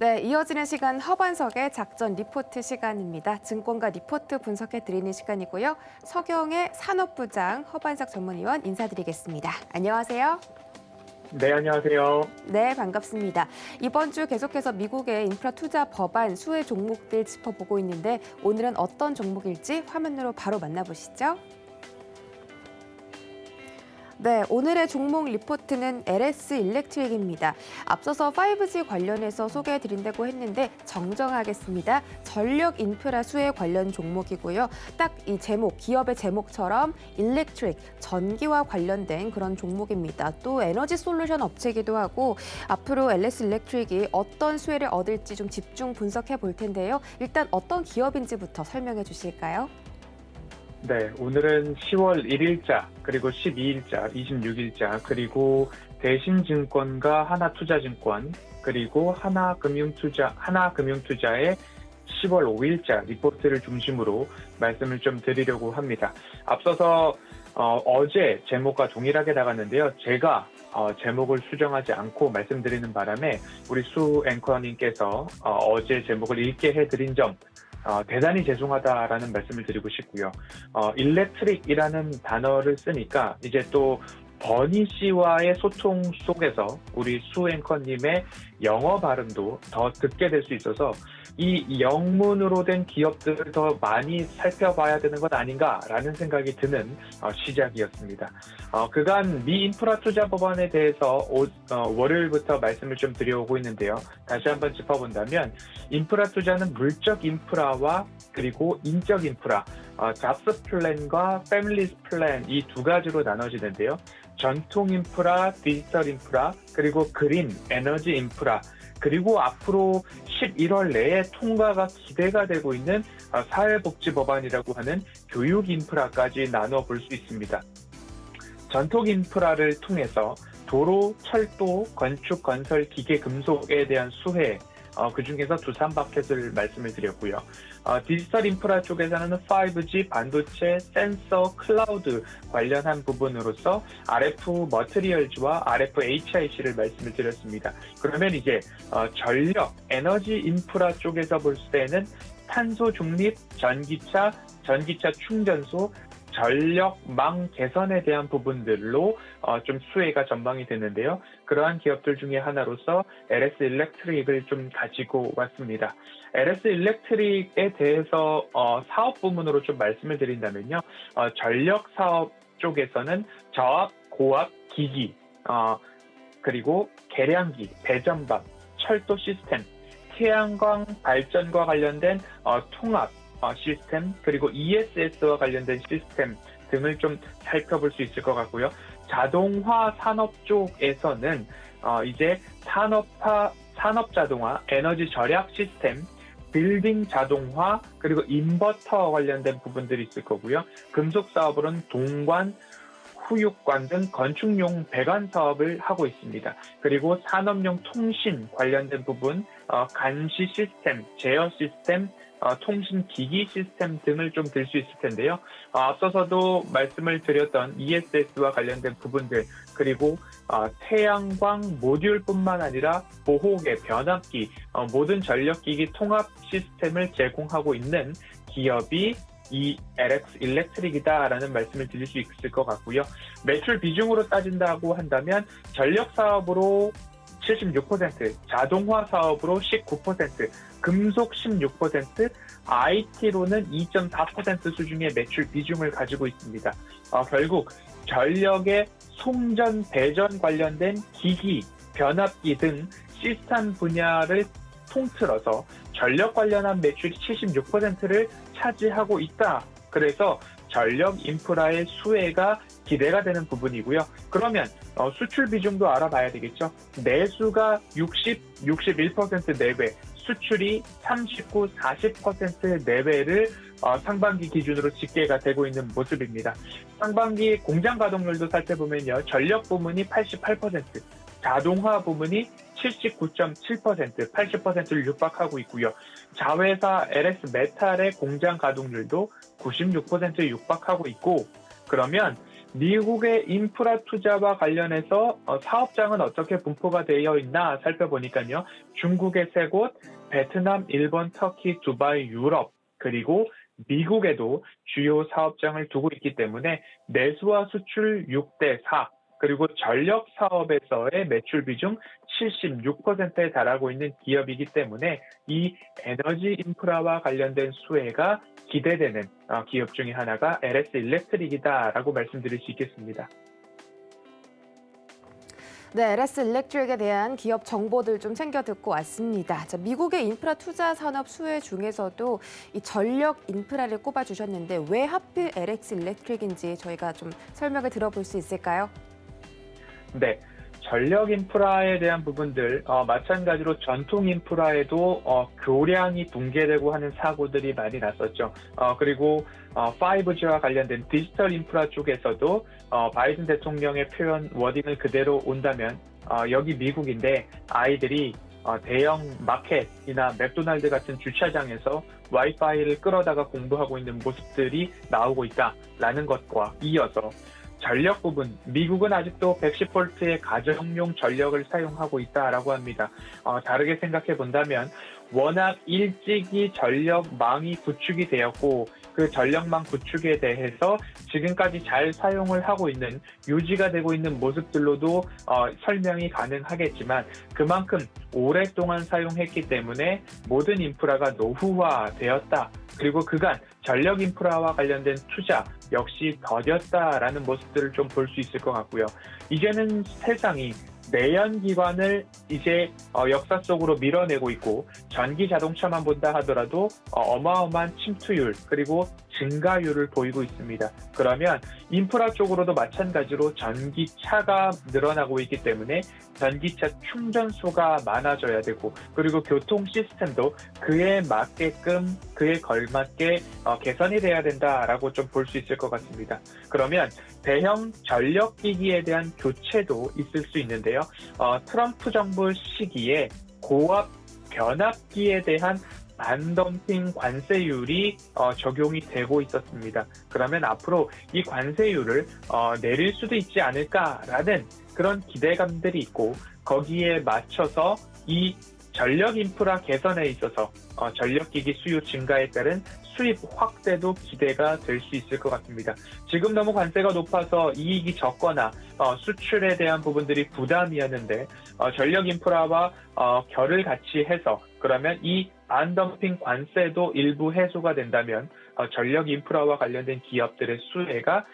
네, 이어지는 시간 허반석의 작전 리포트 시간입니다. 증권가 리포트 분석해 드리는 시간이고요. 서경의 산업부장 허반석 전문위원 인사드리겠습니다. 안녕하세요. 네, 안녕하세요. 네, 반갑습니다. 이번 주 계속해서 미국의 인프라 투자 법안 수혜 종목들 짚어보고 있는데 오늘은 어떤 종목일지 화면으로 바로 만나보시죠. 네, 오늘의 종목 리포트는 LS 일렉트릭입니다. 앞서서 5G 관련해서 소개해드린다고 했는데 정정하겠습니다. 전력 인프라 수혜 관련 종목이고요. 딱 이 제목, 기업의 제목처럼 일렉트릭, 전기와 관련된 그런 종목입니다. 또 에너지 솔루션 업체이기도 하고 앞으로 LS 일렉트릭이 어떤 수혜를 얻을지 좀 집중 분석해 볼 텐데요. 일단 어떤 기업인지부터 설명해 주실까요? 네, 오늘은 10월 1일자, 그리고 12일자, 26일자, 그리고 대신증권과 하나투자증권, 그리고 하나금융투자의 10월 5일자 리포트를 중심으로 말씀을 좀 드리려고 합니다. 앞서서 어제 제목과 동일하게 나갔는데요. 제가 제목을 수정하지 않고 말씀드리는 바람에 우리 수 앵커님께서 어제 제목을 읽게 해드린 점 대단히 죄송하다라는 말씀을 드리고 싶고요. 일렉트릭이라는 단어를 쓰니까 이제 또 버니 씨와의 소통 속에서 우리 수 앵커님의 영어 발음도 더 듣게 될 수 있어서 이 영문으로 된 기업들을 더 많이 살펴봐야 되는 것 아닌가라는 생각이 드는 시작이었습니다. 그간 미 인프라 투자 법안에 대해서 월요일부터 말씀을 좀 드려오고 있는데요. 다시 한번 짚어본다면 인프라 투자는 물적 인프라와 그리고 인적 인프라, 잡스 플랜과 패밀리스 플랜 이 두 가지로 나눠지는데요. 전통 인프라, 디지털 인프라, 그리고 그린 에너지 인프라, 그리고 앞으로 11월 내에 통과가 기대가 되고 있는 사회복지 법안이라고 하는 교육 인프라까지 나눠 볼 수 있습니다. 전통 인프라를 통해서 도로, 철도, 건축, 건설, 기계, 금속에 대한 수혜, 그중에서 두산 바켓을 말씀을 드렸고요. 디지털 인프라 쪽에서는 5G, 반도체, 센서, 클라우드 관련한 부분으로서 RF 머티리얼즈와 RF HIC를 말씀을 드렸습니다. 그러면 이제 전력, 에너지 인프라 쪽에서 볼 때는 탄소 중립, 전기차 충전소, 전력망 개선에 대한 부분들로 좀 수혜가 전망이 되는데요. 그러한 기업들 중에 하나로서 LS 일렉트릭을 좀 가지고 왔습니다. LS 일렉트릭에 대해서 사업 부문으로 좀 말씀을 드린다면요. 전력 사업 쪽에서는 저압, 고압, 기기, 그리고 계량기, 배전방, 철도 시스템, 태양광 발전과 관련된 통합, 시스템, 그리고 ESS와 관련된 시스템 등을 좀 살펴볼 수 있을 것 같고요. 자동화 산업 쪽에서는 이제 산업 자동화, 에너지 절약 시스템, 빌딩 자동화, 그리고 인버터 관련된 부분들이 있을 거고요. 금속 사업으로는 동관, 후육관 등 건축용 배관 사업을 하고 있습니다. 그리고 산업용 통신 관련된 부분, 간시 시스템, 제어 시스템, 통신 기기 시스템 등을 좀 들 수 있을 텐데요. 앞서서도 말씀을 드렸던 ESS와 관련된 부분들, 그리고 태양광 모듈뿐만 아니라 보호계, 변압기, 모든 전력기기 통합 시스템을 제공하고 있는 기업이 이 LX 일렉트릭이다라는 말씀을 드릴 수 있을 것 같고요. 매출 비중으로 따진다고 한다면 전력 사업으로 76%, 자동화 사업으로 19%, 금속 16%, IT로는 2.4% 수준의 매출 비중을 가지고 있습니다. 결국 전력의 송전, 배전 관련된 기기, 변압기 등 시스템 분야를 통틀어서 전력 관련한 매출이 76%를 차지하고 있다. 그래서 전력 인프라의 수혜가 기대가 되는 부분이고요. 그러면 수출 비중도 알아봐야 되겠죠. 내수가 61% 내외, 수출이 39, 40% 내외를 상반기 기준으로 집계가 되고 있는 모습입니다. 상반기 공장 가동률도 살펴보면요. 전력 부문이 88%, 자동화 부문이 79.7%, 80%를 육박하고 있고요. 자회사 LS 메탈의 공장 가동률도 96%에 육박하고 있고, 그러면 미국의 인프라 투자와 관련해서 사업장은 어떻게 분포가 되어 있나 살펴보니까요. 중국의 3곳, 베트남, 일본, 터키, 두바이, 유럽, 그리고 미국에도 주요 사업장을 두고 있기 때문에 내수와 수출 6대4, 그리고 전력 사업에서의 매출 비중 76%에 달하고 있는 기업이기 때문에 이 에너지 인프라와 관련된 수혜가 기대되는 기업 중에 하나가 LS 일렉트릭이다라고 말씀드릴 수 있겠습니다. 네, LS 일렉트릭에 대한 기업 정보들 좀 챙겨 듣고 왔습니다. 자, 미국의 인프라 투자 산업 수혜 중에서도 이 전력 인프라를 꼽아주셨는데 왜 하필 LS 일렉트릭인지 저희가 좀 설명을 들어볼 수 있을까요? 네, 전력 인프라에 대한 부분들 마찬가지로 전통 인프라에도 교량이 붕괴되고 하는 사고들이 많이 났었죠. 그리고 5G와 관련된 디지털 인프라 쪽에서도 바이든 대통령의 표현 워딩을 그대로 온다면 여기 미국인데 아이들이 대형 마켓이나 맥도날드 같은 주차장에서 와이파이를 끌어다가 공부하고 있는 모습들이 나오고 있다라는 것과 이어서 전력 부분, 미국은 아직도 110V의 가정용 전력을 사용하고 있다라고 합니다. 다르게 생각해 본다면 워낙 일찍이 전력망이 구축이 되었고 그 전력망 구축에 대해서 지금까지 잘 사용을 하고 있는, 유지가 되고 있는 모습들로도 설명이 가능하겠지만 그만큼 오랫동안 사용했기 때문에 모든 인프라가 노후화되었다. 그리고 그간 전력 인프라와 관련된 투자 역시 더뎠다라는 모습들을 좀 볼 수 있을 것 같고요. 이제는 세상이 내연기관을 이제 역사 속으로 밀어내고 있고 전기 자동차만 본다 하더라도 어마어마한 침투율 그리고 증가율을 보이고 있습니다. 그러면 인프라 쪽으로도 마찬가지로 전기차가 늘어나고 있기 때문에 전기차 충전소가 많아져야 되고 그리고 교통 시스템도 그에 맞게끔 그에 걸맞게 개선이 돼야 된다라고 좀 볼 수 있을 것 같습니다. 그러면 대형 전력기기에 대한 교체도 있을 수 있는데요. 트럼프 정부 시기에 고압 변압기에 대한 반덤핑 관세율이 적용이 되고 있었습니다. 그러면 앞으로 이 관세율을 내릴 수도 있지 않을까라는 그런 기대감들이 있고 거기에 맞춰서 이 전력 인프라 개선에 있어서 전력기기 수요 증가에 따른 수입 확대도 기대가 될 수 있을 것 같습니다. 지금 너무 관세가 높아서 이익이 적거나 수출에 대한 부분들이 부담이었는데 전력 인프라와 결을 같이 해서 그러면 이 반덤핑 관세도 일부 해소가 된다면 전력 인프라와 관련된 기업들의 수혜가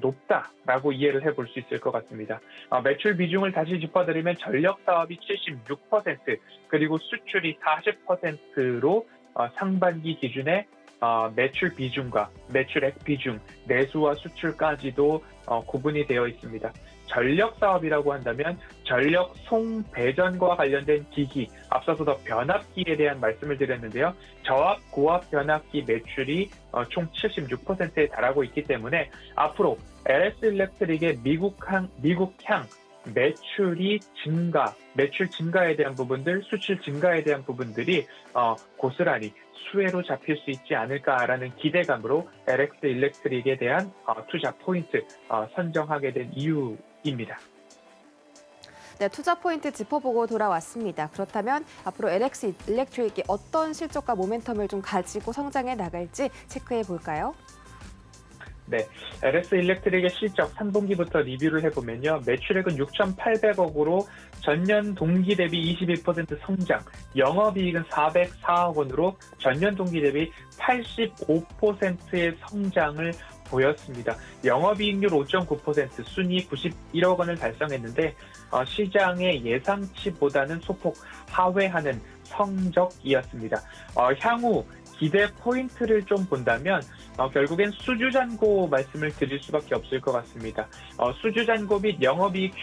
높다라고 이해를 해볼 수 있을 것 같습니다. 매출 비중을 다시 짚어드리면 전력 사업이 76% 그리고 수출이 40%로 상반기 기준에 매출 비중과 매출액 비중, 내수와 수출까지도 구분이 되어 있습니다. 전력 사업이라고 한다면 전력 송배전과 관련된 기기, 앞서서 변압기에 대한 말씀을 드렸는데요. 저압, 고압 변압기 매출이 총 76%에 달하고 있기 때문에 앞으로 LS 일렉트릭의 미국향 매출이 증가, 매출 증가에 대한 부분들, 수출 증가에 대한 부분들이 고스란히 수혜로 잡힐 수 있지 않을까라는 기대감으로 LS 일렉트릭에 대한 투자 포인트 선정하게 된 이유입니다. 네, 투자 포인트 짚어보고 돌아왔습니다. 그렇다면 앞으로 LS 일렉트릭이 어떤 실적과 모멘텀을 좀 가지고 성장해 나갈지 체크해 볼까요? 네, LS 일렉트릭의 실적 3분기부터 리뷰를 해보면요. 매출액은 6,800억으로 전년 동기 대비 21% 성장, 영업이익은 404억 원으로 전년 동기 대비 85%의 성장을 보였습니다. 영업이익률 5.9%, 순이익 91억 원을 달성했는데 시장의 예상치보다는 소폭 하회하는 성적이었습니다. 향후 기대 포인트를 좀 본다면 결국엔 수주잔고 말씀을 드릴 수밖에 없을 것 같습니다. 수주잔고 및 영업이익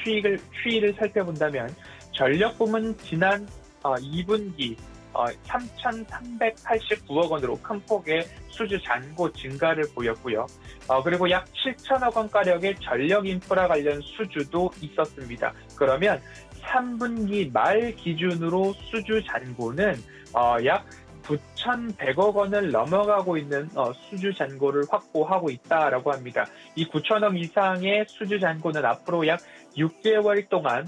추이를 살펴본다면 전력 부문 지난 2분기 3,389억 원으로 큰 폭의 수주 잔고 증가를 보였고요. 그리고 약 7천억 원가량의 전력 인프라 관련 수주도 있었습니다. 그러면 3분기 말 기준으로 수주 잔고는 약 9,100억 원을 넘어가고 있는 수주 잔고를 확보하고 있다라고 합니다. 이 9,000억 이상의 수주 잔고는 앞으로 약 6개월 동안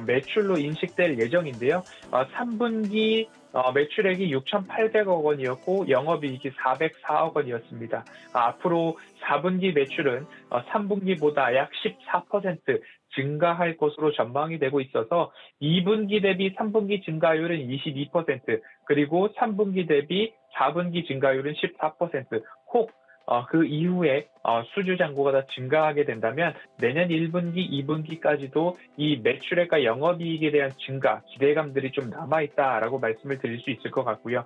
매출로 인식될 예정인데요. 3분기 매출액이 6,800억 원이었고 영업이익이 404억 원이었습니다. 앞으로 4분기 매출은 3분기보다 약 14% 증가할 것으로 전망이 되고 있어서 2분기 대비 3분기 증가율은 22%, 그리고 3분기 대비 4분기 증가율은 14%, 혹 그 이후에 수주 잔고가 더 증가하게 된다면 내년 1분기, 2분기까지도 이 매출액과 영업이익에 대한 증가, 기대감들이 좀 남아있다라고 말씀을 드릴 수 있을 것 같고요.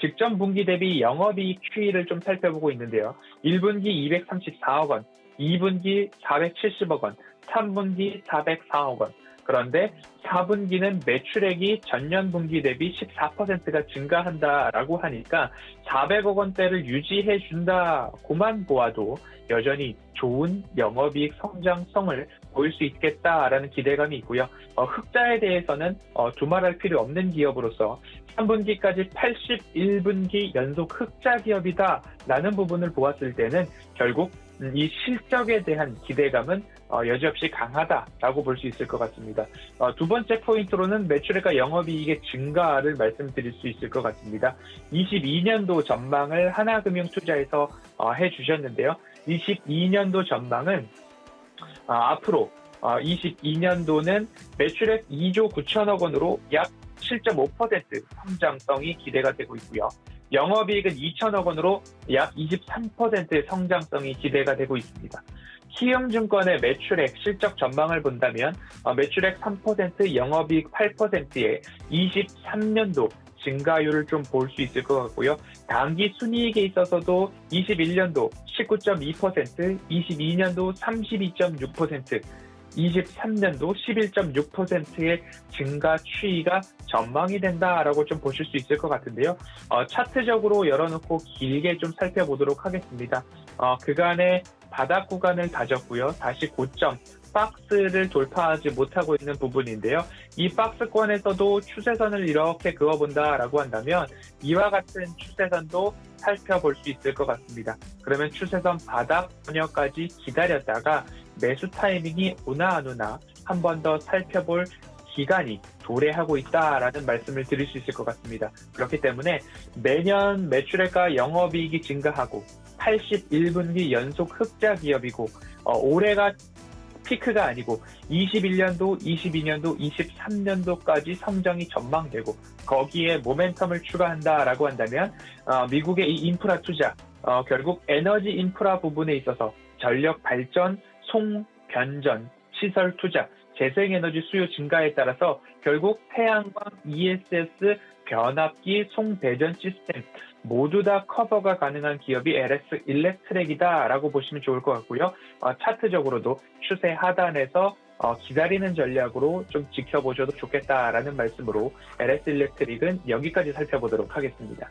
직전 분기 대비 영업이익 추이를 좀 살펴보고 있는데요. 1분기 234억 원, 2분기 470억 원, 3분기 404억 원. 그런데 4분기는 매출액이 전년 분기 대비 14%가 증가한다라고 하니까 400억 원대를 유지해 준다고만 보아도 여전히 좋은 영업이익 성장성을 보일 수 있겠다라는 기대감이 있고요. 흑자에 대해서는 두말할 필요 없는 기업으로서 3분기까지 81분기 연속 흑자 기업이다라는 부분을 보았을 때는 결국 이 실적에 대한 기대감은 여지없이 강하다라고 볼 수 있을 것 같습니다. 두 번째 포인트로는 매출액과 영업이익의 증가를 말씀드릴 수 있을 것 같습니다. 22년도 전망을 하나금융투자에서 해주셨는데요. 22년도 전망은 앞으로 22년도는 매출액 2조 9천억 원으로 약 7.5% 성장성이 기대가 되고 있고요. 영업이익은 2천억 원으로 약 23%의 성장성이 기대가 되고 있습니다. 키움증권의 매출액 실적 전망을 본다면 매출액 3%, 영업이익 8%의 23년도 증가율을 좀 볼 수 있을 것 같고요. 당기 순이익에 있어서도 21년도 19.2%, 22년도 32.6%, 23년도 11.6%의 증가 추이가 전망이 된다라고 좀 보실 수 있을 것 같은데요. 차트적으로 열어놓고 길게 좀 살펴보도록 하겠습니다. 그간의 바닥 구간을 다졌고요. 다시 고점, 박스를 돌파하지 못하고 있는 부분인데요. 이 박스권에서도 추세선을 이렇게 그어본다라고 한다면 이와 같은 추세선도 살펴볼 수 있을 것 같습니다. 그러면 추세선 바닥 번역까지 기다렸다가 매수 타이밍이 오나 안 오나 한 번 더 살펴볼 기간이 도래하고 있다라는 말씀을 드릴 수 있을 것 같습니다. 그렇기 때문에 매년 매출액과 영업이익이 증가하고 81분기 연속 흑자 기업이고 올해가 피크가 아니고 21년도, 22년도, 23년도까지 성장이 전망되고 거기에 모멘텀을 추가한다라고 한다면 미국의 이 인프라 투자, 결국 에너지 인프라 부분에 있어서 전력 발전, 송변전, 시설 투자, 재생에너지 수요 증가에 따라서 결국 태양광, ESS, 변압기, 송배전 시스템 모두 다 커버가 가능한 기업이 LS 일렉트릭이다라고 보시면 좋을 것 같고요. 차트적으로도 추세 하단에서 기다리는 전략으로 좀 지켜보셔도 좋겠다라는 말씀으로 LS 일렉트릭은 여기까지 살펴보도록 하겠습니다.